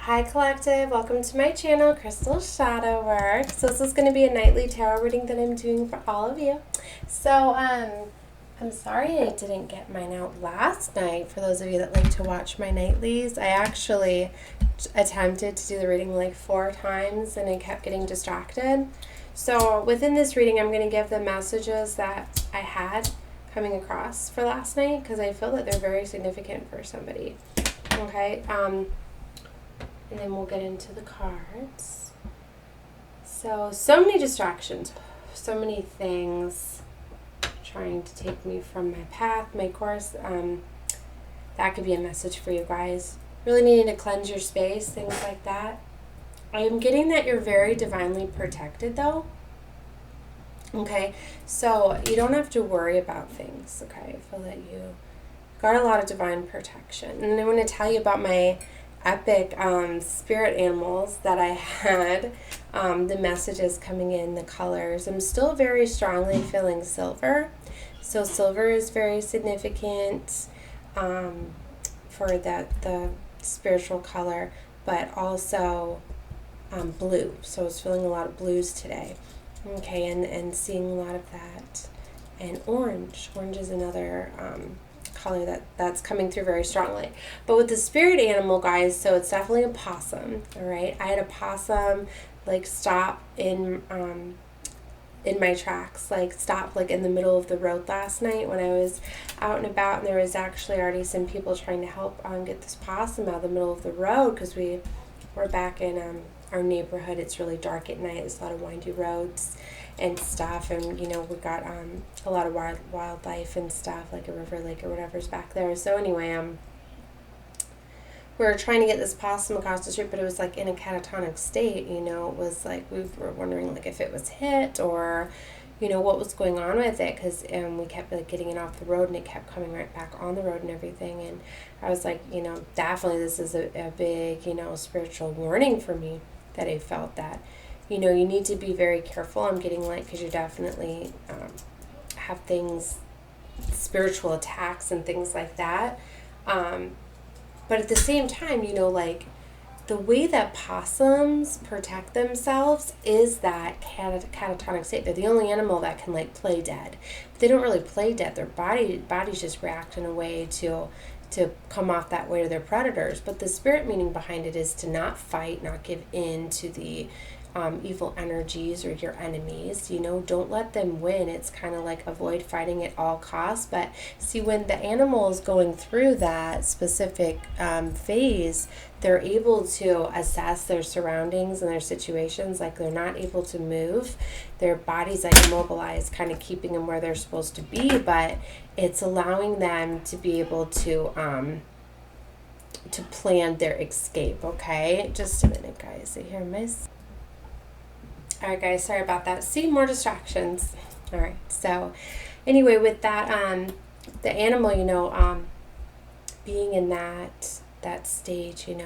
Hi Collective, welcome to my channel, Crystal Shadow Work. So this is going to be a nightly tarot reading that I'm doing for all of you. So I'm sorry I didn't get mine out last night. For those of you that like to watch my nightlies, I actually attempted to do the reading like 4 times and I kept getting distracted. So within this reading, I'm going to give the messages that I had coming across for last night because I feel that they're very significant for somebody. Okay, and then we'll get into the cards. So many distractions, so many things trying to take me from my path, my course. That could be a message for you guys. Really needing to cleanse your space, things like that. I am getting that you're very divinely protected though. Okay, so you don't have to worry about things, okay? I feel that you got a lot of divine protection. And I want to tell you about my epic spirit animals that I had, the messages coming in, the colors. I'm still very strongly feeling silver. So silver is very significant for the spiritual color, but also blue. So I was feeling a lot of blues today. Okay, and seeing a lot of that. And orange. Orange is another color that's coming through very strongly. But with the spirit animal, guys, so it's definitely a possum. All right, I had a possum like stop in my tracks, like stop like in the middle of the road last night when I was out and about, and there was actually already some people trying to help get this possum out of the middle of the road because we're back in our neighborhood. It's really dark at night. There's a lot of windy roads and stuff, and we got a lot of wildlife and stuff, like a river, lake, or whatever's back there. So anyway, we were trying to get this possum across the street, but it was like in a catatonic state. It was like we were wondering like if it was hit or what was going on with it, because we kept like getting it off the road and it kept coming right back on the road and everything. And I was like, definitely this is a big spiritual warning for me, that I felt that you need to be very careful. I'm getting like, because you definitely have things, spiritual attacks and things like that. But at the same time, like the way that possums protect themselves is that catatonic state. They're the only animal that can like play dead. But they don't really play dead. Their bodies just react in a way to come off that way to their predators. But the spirit meaning behind it is to not fight, not give in to the evil energies or your enemies. Don't let them win. It's kind of like avoid fighting at all costs. But see, when the animal is going through that specific phase, they're able to assess their surroundings and their situations. Like they're not able to move. Their body's like immobilized, kind of keeping them where they're supposed to be, but it's allowing them to be able to plan their escape. Okay, just a minute, guys. I hear miss. All right, guys, sorry about that. See, more distractions. All right, so anyway, with that, the animal, being in that stage, it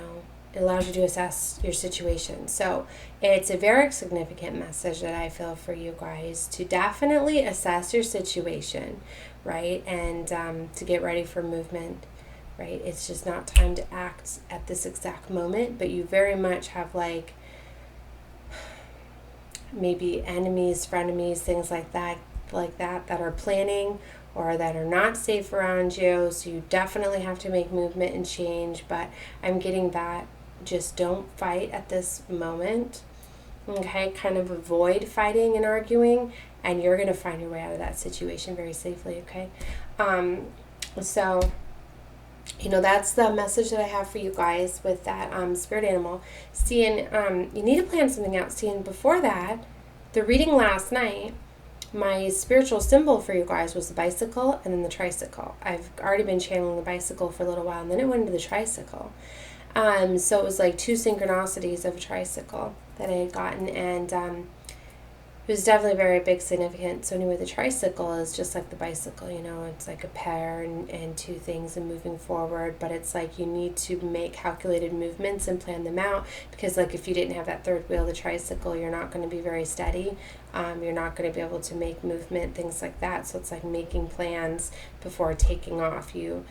allows you to assess your situation. So it's a very significant message that I feel for you guys to definitely assess your situation, right? And to get ready for movement, right? It's just not time to act at this exact moment, but you very much have like maybe enemies, frenemies, things like that are planning or that are not safe around you. So you definitely have to make movement and change. But I'm getting that just don't fight at this moment. Okay, kind of avoid fighting and arguing, and you're going to find your way out of that situation very safely. Okay, so that's the message that I have for you guys with that spirit animal. Seeing, you need to plan something out. Seeing before that, the reading last night, my spiritual symbol for you guys was the bicycle and then the tricycle. I've already been channeling the bicycle for a little while, and then it went into the tricycle. So it was like 2 synchronicities of a tricycle that I had gotten, and it was definitely very big significant. So anyway, the tricycle is just like the bicycle, it's like a pair and 2 things and moving forward, but it's like you need to make calculated movements and plan them out, because like if you didn't have that third wheel, the tricycle, you're not going to be very steady. You're not going to be able to make movement, things like that. So it's like making plans before taking off. You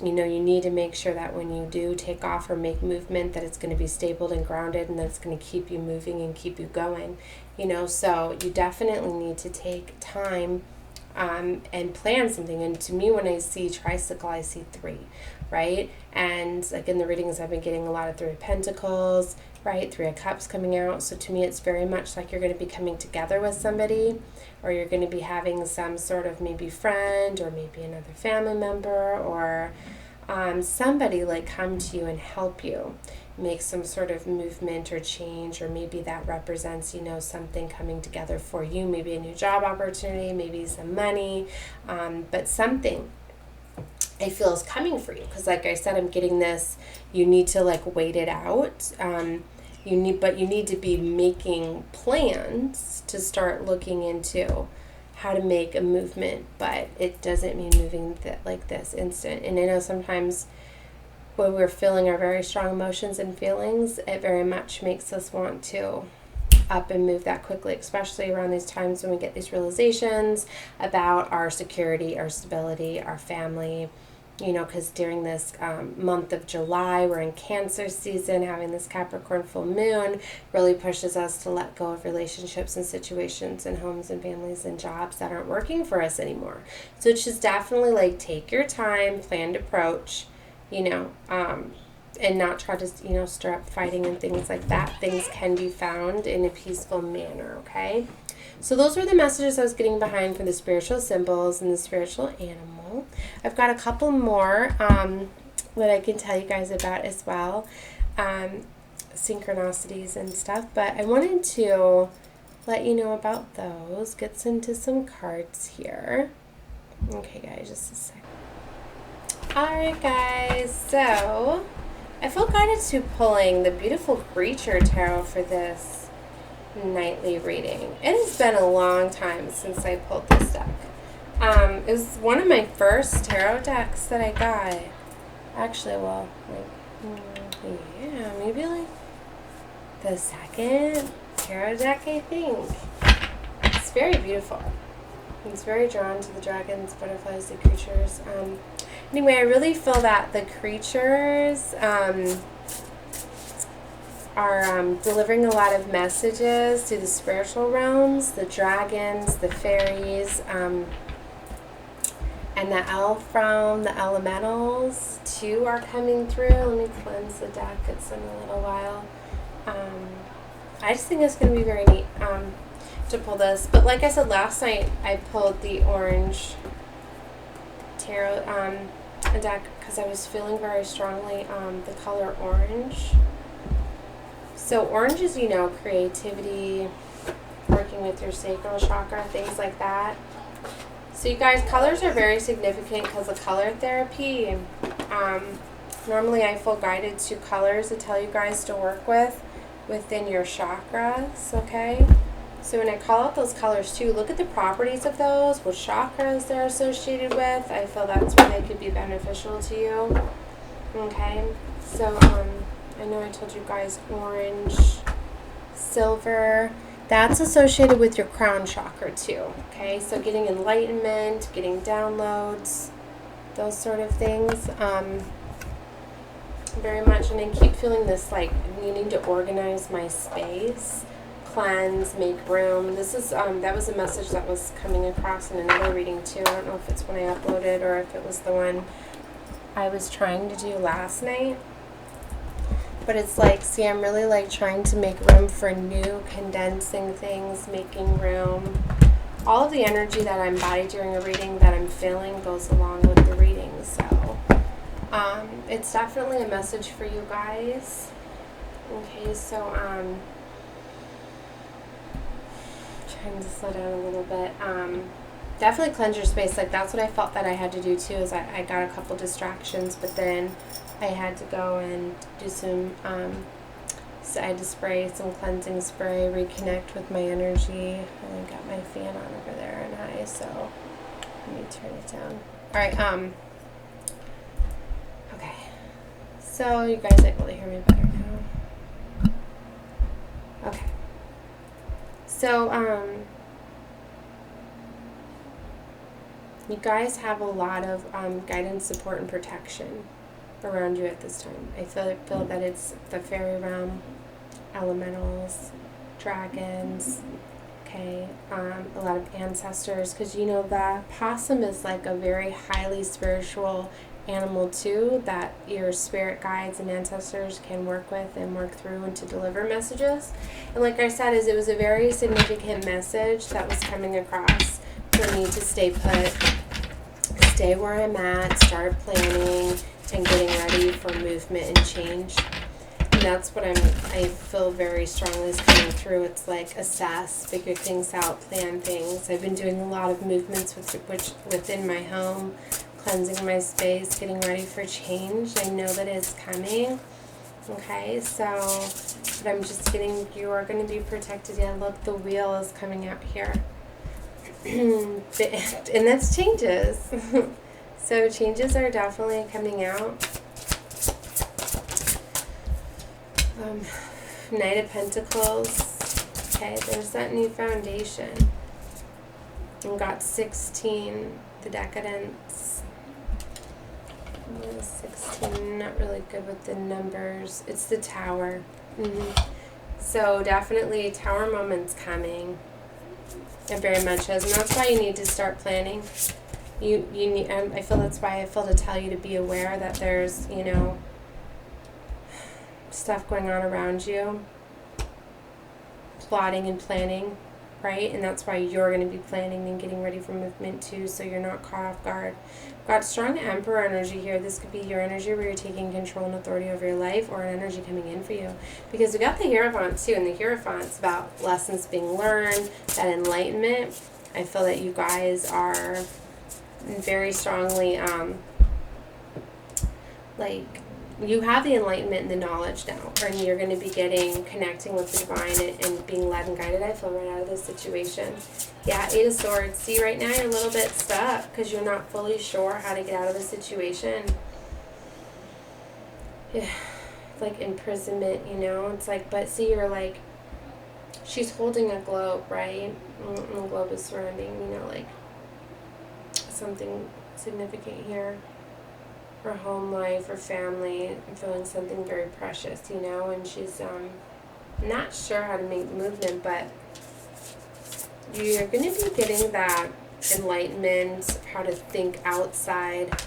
you know, you need to make sure that when you do take off or make movement, that it's going to be stable and grounded, and that it's going to keep you moving and keep you going, you know. So you definitely need to take time and plan something. And to me, when I see tricycle, I see 3, right? And like in the readings, I've been getting a lot of 3 of Pentacles, right? 3 of Cups coming out. So to me, it's very much like you're going to be coming together with somebody, or you're going to be having some sort of maybe friend or maybe another family member, or somebody like come to you and help you make some sort of movement or change, or maybe that represents, you know, something coming together for you, maybe a new job opportunity, maybe some money, but something I feel is coming for you. Because like I said, I'm getting this, you need to like wait it out. You need to be making plans to start looking into how to make a movement, but it doesn't mean moving like this instant. And I know sometimes when we're feeling our very strong emotions and feelings, it very much makes us want to up and move that quickly, especially around these times when we get these realizations about our security, our stability, our family, you know, because during this month of July, we're in Cancer season, having this Capricorn full moon really pushes us to let go of relationships and situations and homes and families and jobs that aren't working for us anymore. So it's just definitely like take your time, planned approach, you know, and not try to, you know, stir up fighting and things like that. Things can be found in a peaceful manner, okay? So those were the messages I was getting behind for the spiritual symbols and the spiritual animal. I've got a couple more that I can tell you guys about as well, synchronicities and stuff, but I wanted to let you know about those. Gets into some cards here. Okay, guys, just a second. Alright guys, so I feel guided to pulling the beautiful Creature Tarot for this nightly reading. It has been a long time since I pulled this deck. It was one of my first tarot decks that I got. Actually, well, like, yeah, maybe like the second tarot deck, I think. It's very beautiful. It's very drawn to the dragons, butterflies, the creatures. Anyway, I really feel that the creatures are delivering a lot of messages to the spiritual realms, the dragons, the fairies, and the elf realm, the elementals too are coming through. Let me cleanse the deck. It's in a little while. I just think it's going to be very neat to pull this. But like I said last night, I pulled the orange tarot deck because I was feeling very strongly the color orange. So orange is, you know, creativity, working with your sacral chakra, things like that. So you guys, colors are very significant because of color therapy. Normally I feel guided to colors to tell you guys to work with within your chakras, okay? So when I call out those colors too, look at the properties of those, what chakras they're associated with. I feel that's where they could be beneficial to you, okay? So I know I told you guys orange, silver, that's associated with your crown chakra too, okay? So getting enlightenment, getting downloads, those sort of things, very much. And I keep feeling this like needing to organize my space, cleanse, make room. This is that was a message that was coming across in another reading too. I don't know if it's when I uploaded or if it was the one I was trying to do last night. But it's like, see, I'm really like trying to make room for new, condensing things, making room. All of the energy that I embody during a reading that I'm feeling goes along with the reading. So it's definitely a message for you guys. Okay, so trying to slow down a little bit. Definitely cleanse your space. Like that's what I felt that I had to do too, is I got a couple distractions, but then I had to go and do some, so I had to spray some cleansing spray, reconnect with my energy. I got my fan on over there and high, so let me turn it down. Alright, okay. So you guys are able to hear me better now. Okay. So, You guys have a lot of guidance, support, and protection around you at this time. I feel that it's the fairy realm, elementals, dragons, okay, a lot of ancestors, because you know the possum is like a very highly spiritual animal too, that your spirit guides and ancestors can work with and work through and to deliver messages. And like I said, it was a very significant message that was coming across for me to stay put, stay where I'm at, start planning and getting ready for movement and change. And that's what I feel very strongly is coming through. It's like assess, figure things out, plan things. I've been doing a lot of movements within my home, cleansing my space, getting ready for change. I know that it's coming. Okay, so, but I'm just getting, you are going to be protected. Yeah, look, the wheel is coming out here. And that's changes. So changes are definitely coming out. Knight of Pentacles. Okay, there's that new foundation. And got 16, the Decadence. 16, not really good with the numbers. It's the Tower. So definitely Tower moments coming. It very much is, and that's why you need to start planning. You need. I feel that's why I feel to tell you to be aware that there's, you know, stuff going on around you, plotting and planning, right? And that's why you're going to be planning and getting ready for movement too, so you're not caught off guard. Got strong Emperor energy here. This could be your energy where you're taking control and authority over your life, or an energy coming in for you. Because we got the Hierophant too, and the Hierophant's about lessons being learned, that enlightenment. I feel that you guys are very strongly, like, you have the enlightenment and the knowledge now, and you're going to be connecting with the divine and being led and guided, I feel, right out of this situation. Yeah, 8 of Swords. See, right now you're a little bit stuck because you're not fully sure how to get out of the situation. Yeah, like imprisonment, you know? It's like, but see, you're like, she's holding a globe, right? And the globe is surrounding, you know, like something significant here. Her home life, her family, feeling something very precious, you know, and she's not sure how to make movement, but you're going to be getting that enlightenment, how to think outside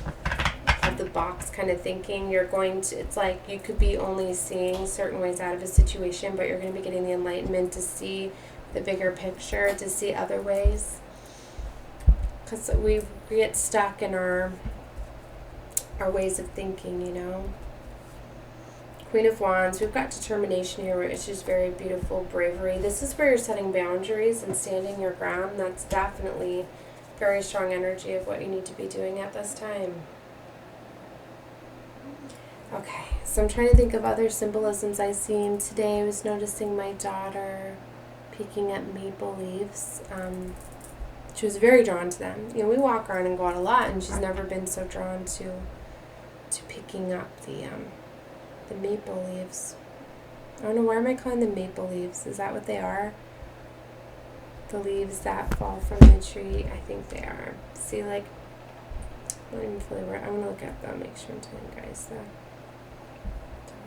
of the box kind of thinking. You're going to, it's like you could be only seeing certain ways out of a situation, but you're going to be getting the enlightenment to see the bigger picture, to see other ways, because we get stuck in our ways of thinking, you know. Queen of Wands, we've got determination here, which is very beautiful, bravery. This is where you're setting boundaries and standing your ground. That's definitely very strong energy of what you need to be doing at this time. Okay, so I'm trying to think of other symbolisms I've seen today. I was noticing my daughter picking up maple leaves. She was very drawn to them. You know, we walk around and go out a lot, and she's never been so drawn to picking up the maple leaves. I don't know, why am I calling them maple leaves? Is that what they are? The leaves that fall from the tree? I think they are. See, like, I'm not even fully aware. I'm going to look at them, make sure I'm telling you guys the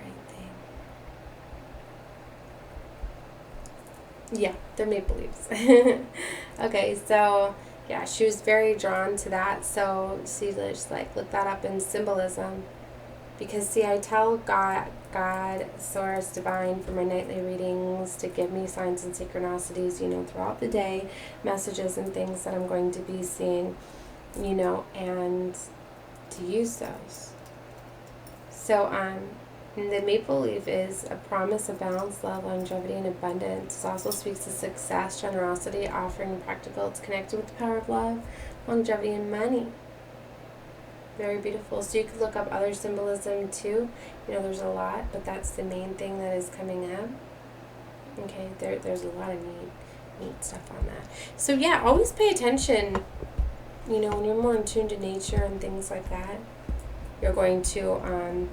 right thing. Yeah, they're maple leaves. Okay, so yeah, she was very drawn to that. So see, just like look that up in symbolism, because see, I tell God, Source, Divine, for my nightly readings to give me signs and synchronicities, you know, throughout the day, messages and things that I'm going to be seeing, you know, and to use those. So the maple leaf is a promise of balance, love, longevity, and abundance. It also speaks to success, generosity, offering, practical. It's connected with the power of love, longevity, and money. Very beautiful. So you could look up other symbolism too. You know, there's a lot, but that's the main thing that is coming up. Okay, there's a lot of neat stuff on that. So yeah, always pay attention. You know, when you're more in tune to nature and things like that, you're going to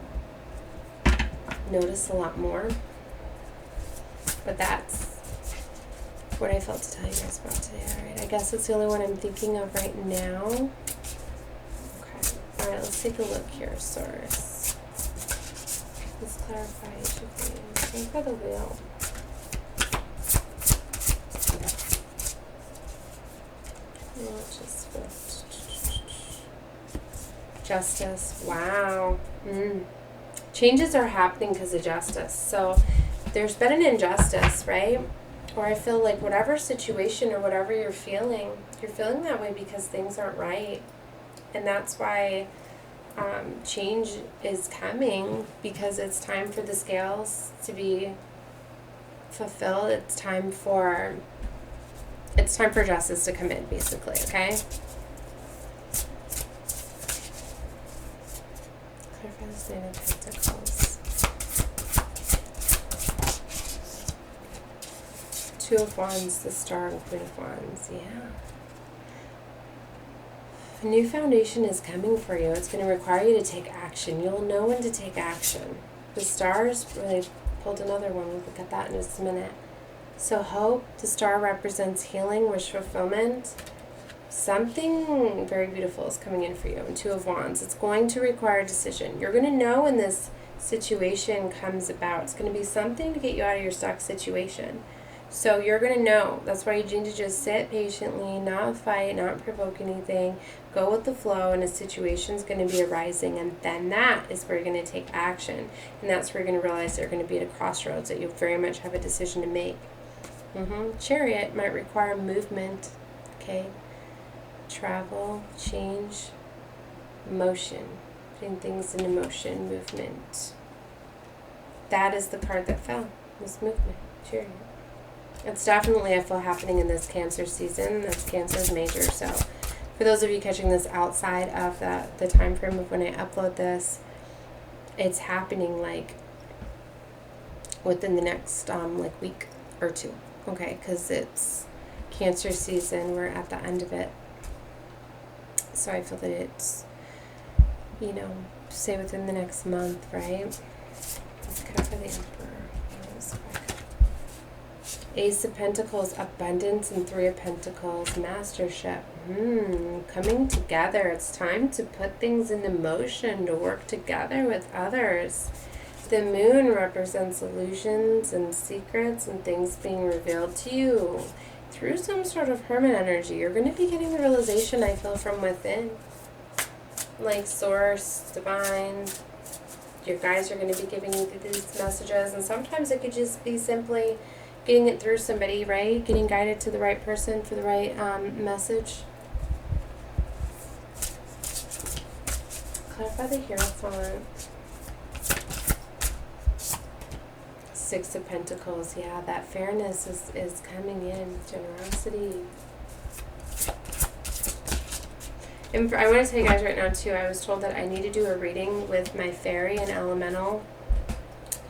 notice a lot more. But that's what I felt to tell you guys about today. Alright, I guess it's the only one I'm thinking of right now. let's take a look here, Source. Let's clarify each of these. Go for the wheel. Just Justice. Wow. Changes are happening because of justice. So there's been an injustice, right? Or I feel like whatever situation or whatever you're feeling that way because things aren't right. And that's why change is coming, because it's time for the scales to be fulfilled. It's time for justice to come in, basically, okay? Clarify the Nine of Pentacles. Two of Wands, the Star, and Queen of Wands. Yeah. A new foundation is coming for you. It's going to require you to take action. You'll know when to take action. The Stars really pulled another one. We'll look at that in just a minute. So hope, the Star represents healing, wish fulfillment. Something very beautiful is coming in for you. And Two of Wands. It's going to require a decision. You're going to know when this situation comes about. It's going to be something to get you out of your stuck situation. So you're going to know. That's why you need to just sit patiently, not fight, not provoke anything. Go with the flow, and a situation's going to be arising. And then that is where you're going to take action. And that's where you're going to realize that you're going to be at a crossroads, that you very much have a decision to make. Chariot might require movement. Okay. Travel, change, motion. Putting things into motion, movement. That is the card that fell. This movement. Chariot. It's definitely, I feel, happening in this Cancer season. That's Cancer's major. So for those of you catching this outside of the time frame of when I upload this, it's happening like within the next week or two. Okay, because it's Cancer season. We're at the end of it. So I feel that it's, say within the next month, right? Let's cover the Emperor. Ace of Pentacles, abundance, and Three of Pentacles, mastership. Coming together. It's time to put things into motion, to work together with others. The Moon represents illusions and secrets and things being revealed to you through some sort of hermit energy. You're going to be getting the realization, I feel, from within. Like Source, Divine. Your guides are going to be giving you these messages, and sometimes it could just be simply getting it through somebody, right? Getting guided to the right person for the right message. Clarify the Hierophant. Six of Pentacles. Yeah, that fairness is coming in. Generosity. And I want to tell you guys right now, too, I was told that I need to do a reading with my fairy and elemental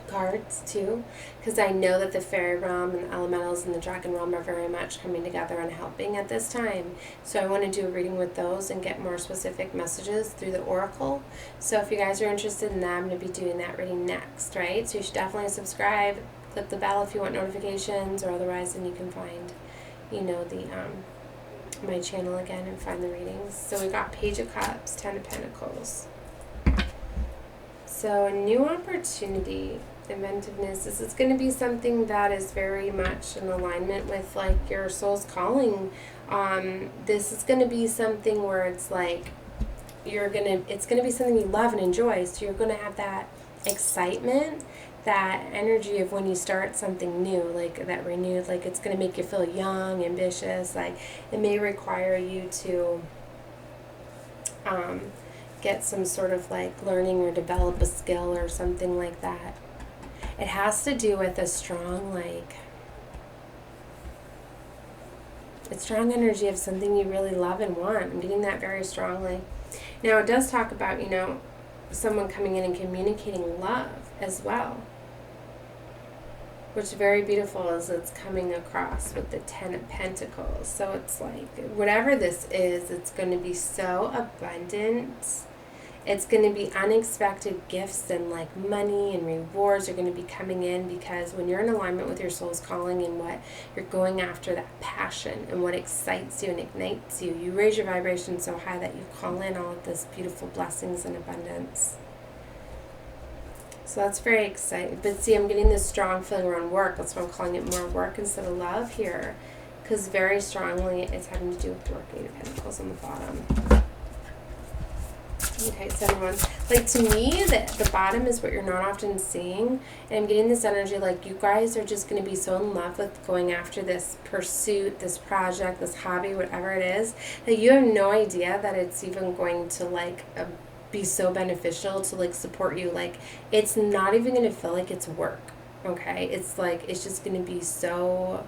cards too, because I know that the fairy realm and the elementals and the dragon realm are very much coming together and helping at this time. So I want to do a reading with those and get more specific messages through the oracle. So if you guys are interested in that, I'm going to be doing that reading next, right? So you should definitely subscribe, click the bell if you want notifications, or otherwise then you can find, the my channel again and find the readings. So we got Page of Cups, Ten of Pentacles. So a new opportunity. Inventiveness. This is going to be something that is very much in alignment with like your soul's calling. This is going to be something where it's like it's going to be something you love and enjoy. So you're going to have that excitement, that energy of when you start something new, like that renewed, like it's going to make you feel young, ambitious. Like it may require you to get some sort of like learning or develop a skill or something like that. It has to do with a strong, strong energy of something you really love and want. I'm getting that very strongly. Now, it does talk about, someone coming in and communicating love as well, which is very beautiful as it's coming across with the Ten of Pentacles. So it's like, whatever this is, it's going to be so abundant. It's going to be unexpected gifts and like money and rewards are going to be coming in, because when you're in alignment with your soul's calling and what you're going after, that passion and what excites you and ignites you, you raise your vibration so high that you call in all of this beautiful blessings and abundance. So that's very exciting. But see, I'm getting this strong feeling around work. That's why I'm calling it more work instead of love here, because very strongly it's having to do with work. 8 of Pentacles on the bottom. Okay, 7 of Wands. Like, to me, the bottom is what you're not often seeing. And I'm getting this energy like you guys are just going to be so in love with going after this pursuit, this project, this hobby, whatever it is, that you have no idea that it's even going to, like, be so beneficial to, like, support you. Like, it's not even going to feel like it's work, okay? It's, like, it's just going to be so...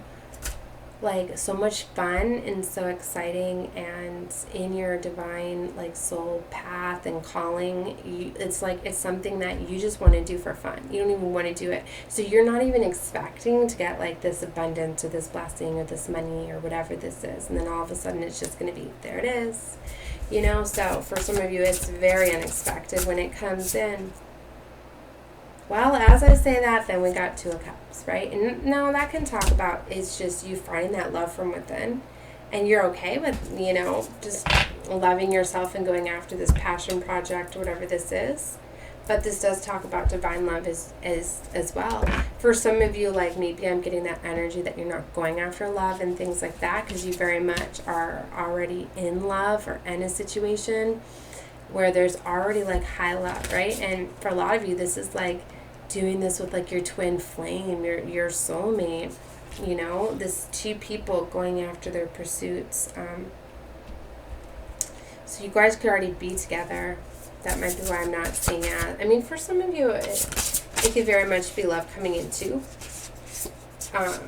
like so much fun and so exciting, and in your divine like soul path and calling, it's like it's something that you just want to do for fun. You don't even want to do it, so you're not even expecting to get like this abundance or this blessing or this money or whatever this is, and then all of a sudden it's just going to be there. It is, you know. So for some of you it's very unexpected when it comes in. Well, as I say that, then we got 2 of Cups, right? And no, that can talk about is just you finding that love from within, and you're okay with, you know, just loving yourself and going after this passion project or whatever this is. But this does talk about divine love as well. For some of you, like maybe I'm getting that energy that you're not going after love and things like that, because you very much are already in love or in a situation where there's already like high love, right? And for a lot of you, this is like doing this with like your twin flame, your soulmate, you know, this 2 people going after their pursuits. So you guys could already be together. That might be why I'm not seeing it. I mean, for some of you, it could very much be love coming in too. But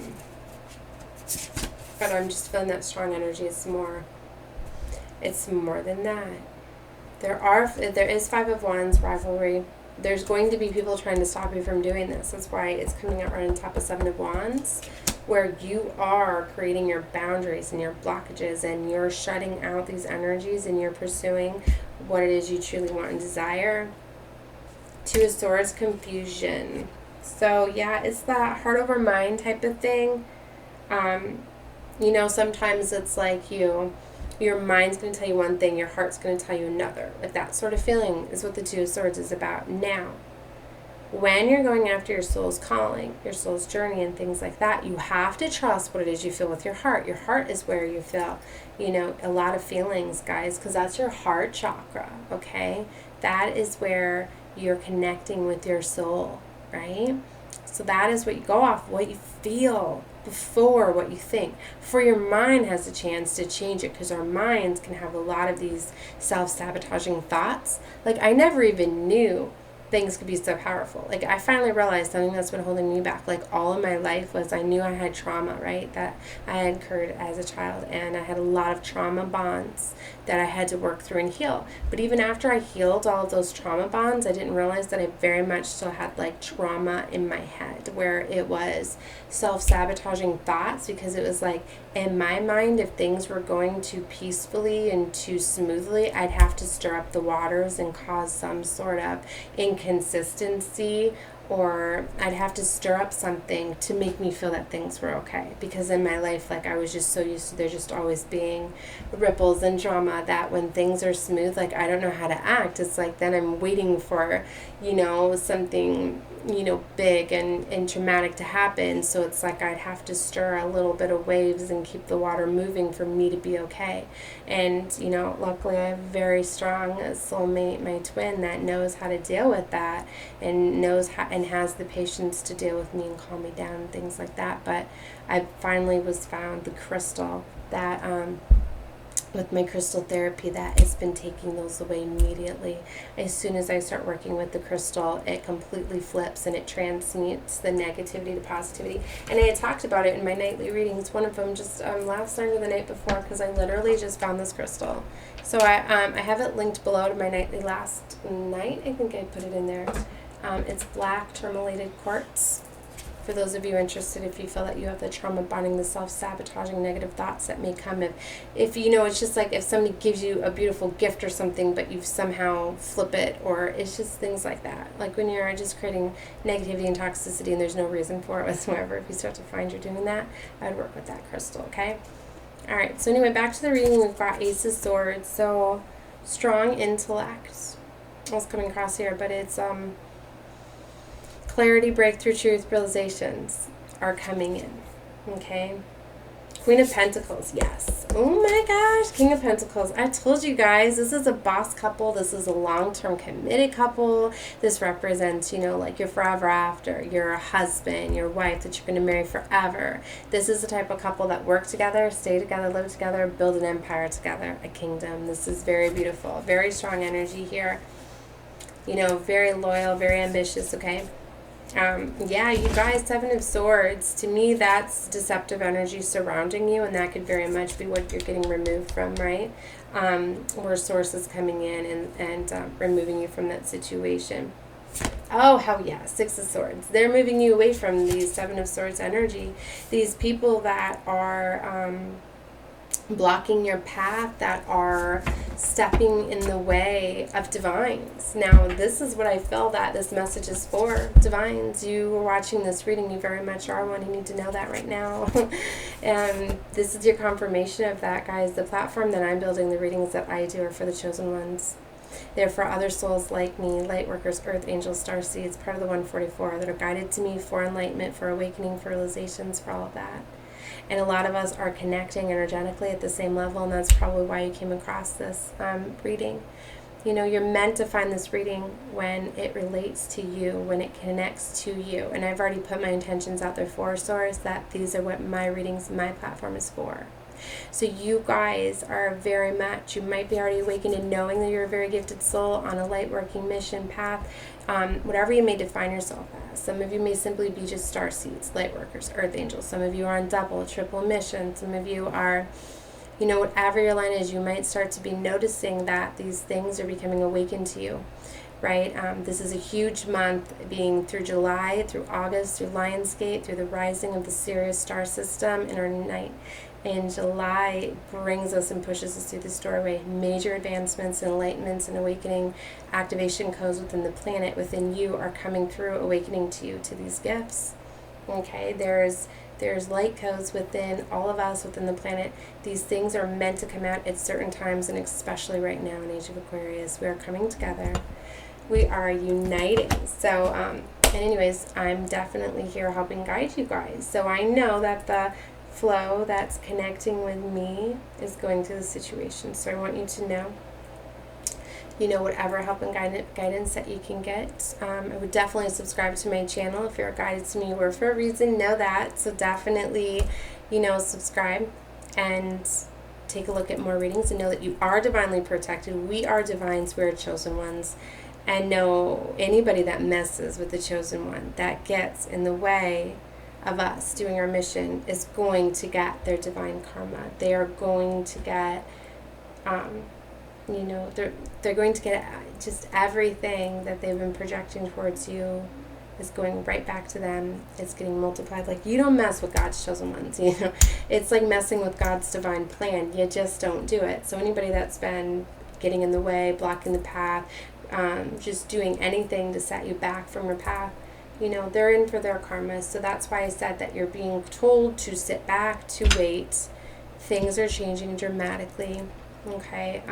I'm just feeling that strong energy. It's more than that. There is 5 of Wands, rivalry. There's going to be people trying to stop you from doing this. That's why it's coming out right on top of 7 of Wands, where you are creating your boundaries and your blockages, and you're shutting out these energies, and you're pursuing what it is you truly want and desire. 2 of Swords, confusion. So yeah, it's that heart over mind type of thing. You know, sometimes it's like your mind's going to tell you one thing, your heart's going to tell you another. Like that sort of feeling is what the 2 of Swords is about. Now, when you're going after your soul's calling, your soul's journey and things like that, you have to trust what it is you feel with your heart. Your heart is where you feel, you know, a lot of feelings, guys, because that's your heart chakra, okay? That is where you're connecting with your soul, right? So that is what you go off, what you feel before what you think. For your mind has a chance to change it, because our minds can have a lot of these self-sabotaging thoughts. Like, I never even knew things could be so powerful. Like, I finally realized something that's been holding me back, like, all of my life was I knew I had trauma, right, that I had incurred as a child, and I had a lot of trauma bonds that I had to work through and heal. But even after I healed all of those trauma bonds, I didn't realize that I very much still had, like, trauma in my head, where it was self-sabotaging thoughts, because it was like, in my mind, if things were going too peacefully and too smoothly, I'd have to stir up the waters and cause some sort of inconsistency, or I'd have to stir up something to make me feel that things were okay. Because in my life, like, I was just so used to there just always being ripples and drama, that when things are smooth, like, I don't know how to act. It's like then I'm waiting for, you know, something, you know, big and traumatic to happen. So it's like I'd have to stir a little bit of waves and keep the water moving for me to be okay. And, you know, luckily I have a very strong soulmate, my twin, that knows how to deal with that, and knows how, and has the patience to deal with me and calm me down and things like that. But I finally found the crystal that with my crystal therapy, that it's been taking those away immediately. As soon as I start working with the crystal, it completely flips and it transmutes the negativity to positivity. And I had talked about it in my nightly readings, one of them just last night or the night before, because I literally just found this crystal. So I have it linked below to my nightly last night. I think I put it in there. It's black tourmalated quartz. For those of you interested, if you feel that you have the trauma bonding, the self-sabotaging negative thoughts that may come, if you know, it's just like if somebody gives you a beautiful gift or something, but you somehow flip it, or it's just things like that. Like when you're just creating negativity and toxicity and there's no reason for it whatsoever, if you start to find you're doing that, I'd work with that crystal, okay? All right, so anyway, back to the reading. We've got Ace of Swords, so strong intellect. I was coming across here, but it's clarity, breakthrough, truth, realizations are coming in, okay? Queen of Pentacles, yes. Oh my gosh, King of Pentacles. I told you guys, this is a boss couple. This is a long-term committed couple. This represents, you know, like your forever after, your husband, your wife that you're going to marry forever. This is the type of couple that work together, stay together, live together, build an empire together, a kingdom. This is very beautiful. Very strong energy here. You know, very loyal, very ambitious, okay? Yeah, you guys, Seven of Swords, to me that's deceptive energy surrounding you, and that could very much be what you're getting removed from, right? Where source is coming in and removing you from that situation. Oh, hell yeah, Six of Swords. They're moving you away from these Seven of Swords energy. These people that are blocking your path, that are stepping in the way of divines. Now, this is what I feel that this message is for. Divines, you are watching this reading, you very much are one. You need to know that right now. And this is your confirmation of that, guys. The platform that I'm building, the readings that I do are for the chosen ones. They're for other souls like me, light workers, earth angels, starseeds, part of the 144 that are guided to me for enlightenment, for awakening, for realizations, for all of that. And a lot of us are connecting energetically at the same level, and that's probably why you came across this reading. You know, you're meant to find this reading when it relates to you, when it connects to you. And I've already put my intentions out there for Source, that these are what my readings, my platform is for. So you guys are very much, you might be already awakened in knowing that you're a very gifted soul on a light working mission path, whatever you may define yourself as. Some of you may simply be just starseeds, light workers, earth angels. Some of you are on double, triple mission. Some of you are, you know, whatever your line is, you might start to be noticing that these things are becoming awakened to you, right? This is a huge month, being through July, through August, through Lionsgate, through the rising of the Sirius star system, and our night in July brings us and pushes us through this doorway. Major advancements and enlightenments and awakening activation codes within the planet, within you, are coming through, awakening to you, to these gifts. Okay, there's light codes within all of us, within the planet. These things are meant to come out at certain times, and especially right now in Age of Aquarius. We are coming together. We are uniting. So, and anyways, I'm definitely here helping guide you guys. So I know that the flow that's connecting with me is going through the situation. So I want you to know, you know, whatever help and guidance that you can get. I would definitely subscribe to my channel. If you're guided to me, you were for a reason, know that. So definitely, you know, subscribe and take a look at more readings, and know that you are divinely protected. We are divines, we are chosen ones. And know anybody that messes with the chosen one, that gets in the way of us doing our mission, is going to get their divine karma. They are going to get, you know, they're going to get just everything that they've been projecting towards you is going right back to them. It's getting multiplied. Like, you don't mess with God's chosen ones, you know. It's like messing with God's divine plan. You just don't do it. So anybody that's been getting in the way, blocking the path, just doing anything to set you back from your path, you know, they're in for their karma. So that's why I said that you're being told to sit back, to wait. Things are changing dramatically. Okay,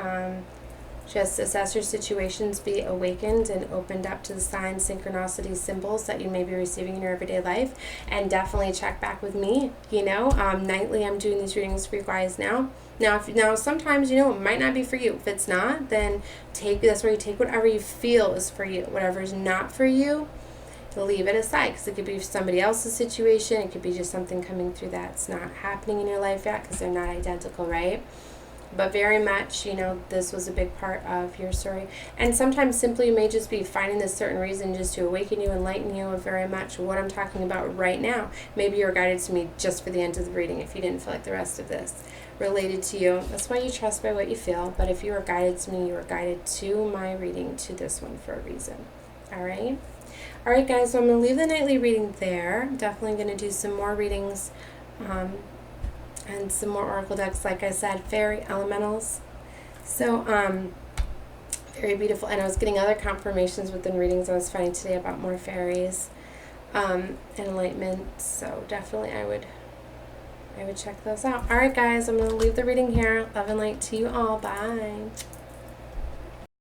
just assess your situations, be awakened and opened up to the signs, synchronicities, symbols that you may be receiving in your everyday life, and definitely check back with me. You know, nightly I'm doing these readings for you guys now. Now sometimes, you know, it might not be for you. If it's not, then that's where you take whatever you feel is for you. Whatever is not for you, leave it aside, because it could be somebody else's situation. It could be just something coming through that's not happening in your life yet, because they're not identical, right? But very much, you know, this was a big part of your story. And sometimes simply you may just be finding this certain reason just to awaken you, enlighten you, very much what I'm talking about right now. Maybe you're guided to me just for the end of the reading if you didn't feel like the rest of this related to you. That's why you trust by what you feel. But if you are guided to me, you are guided to my reading, to this one, for a reason. Alright? Alright guys, so I'm going to leave the nightly reading there. I'm definitely going to do some more readings and some more oracle decks, like I said, fairy elementals. So, very beautiful. And I was getting other confirmations within readings I was finding today about more fairies and enlightenment. So definitely I would check those out. Alright guys, I'm going to leave the reading here. Love and light to you all. Bye.